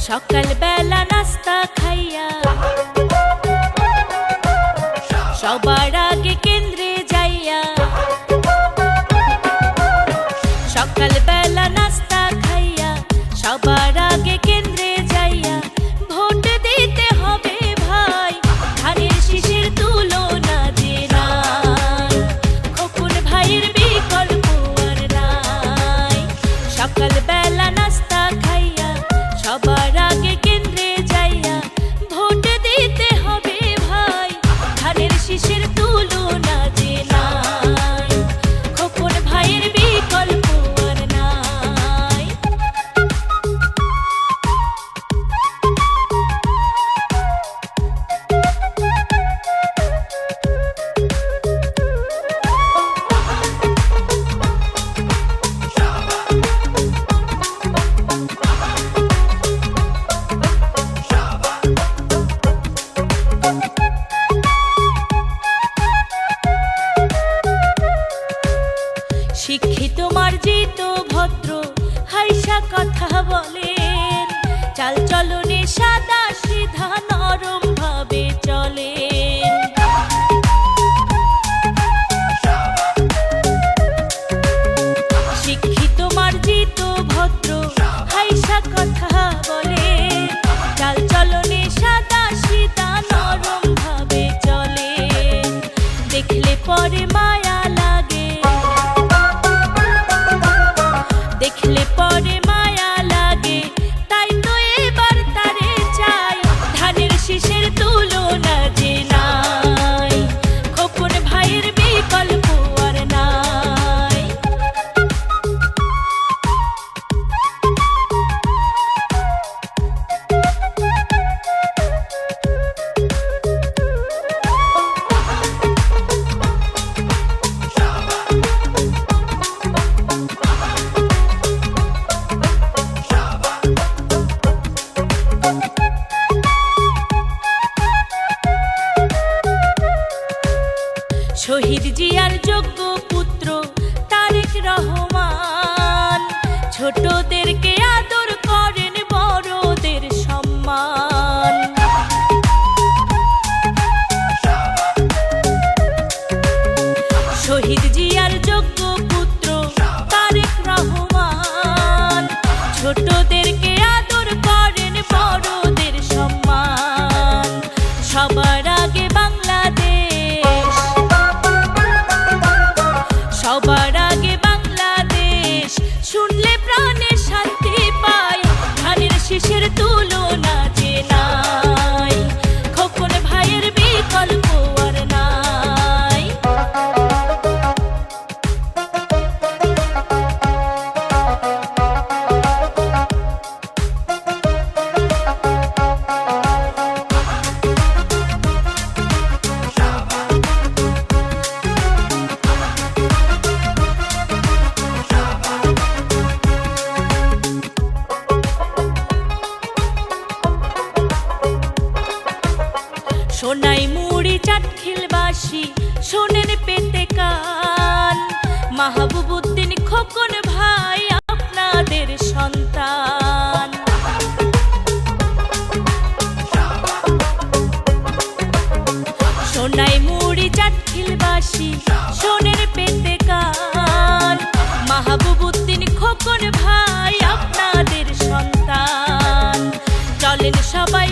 সকাল বেলা নাস্তা খাইয়া সবার আগে কেন্দ্রে যাইয়া, সকাল বেলা নাস্তা খাইয়া সবার আগে কেন্দ্রে যাইয়া, ভোট দিতে হবে ভাই, ধানের শীষের তুলনা যে নাই, খোকন ভাইয়ের বিকল্প আর নাই। সকাল বেলা নাস্তা খাইয়া সবার আগে কেন্দ্রে যাইয়া, ভোট দিতে হবে ভাই, ধানের শীষের তুলনা যে নাই, খোকন ভাইয়ের বিকল্প আর নাই। শিক্ষিত মার্জিত ভদ্র হাইসা কথা বলেন, চাল চলনে সাদা সিধা নরম ভাবে চলেন। শিক্ষিত মার্জিত ভদ্র হাইসা কথা বলেন, চাল চলনে সাদা সিধা নরম ভাবে চলেন। দেখলে পরে মায়া লাগে, দেখলে পরে মায়া লাগে, তাই তো এবার তারে চাই, ধানের শীষের তুলনা যে নাই, খোকন ভাইয়ের বিকল্প আর নাই। শহীদ জিয়ার যোগ্য পুত্র তারেক রহমান, ছোটদেরকে আদর করেন, বড়দের সম্মান। শহীদ জিয়ার যোগ্য পুত্র তারেক রহমান, ছোটদেরকে আদর করেন, বড়দের সম্মান। সবার আগে বাংলাদেশ, সবার আগে বাংলাদেশ, শুনলে প্রাণে শান্তি পায়, ধানের শীষের তুলনা যে নাই, খোকন ভাইয়ের বিকল্প আর নাই। সোনাই মুড়ি চাটখিলবাসী শোনেন পেতে কান, মাহবুবউদ্দিন খোকন ভাই আপনাদের সন্তান। সোনাই মুড়ি চাটখিলবাসী শোনেন পেতে কান, মাহবুবউদ্দিন খোকন ভাই আপনাদের সন্তান। চলেন সবাই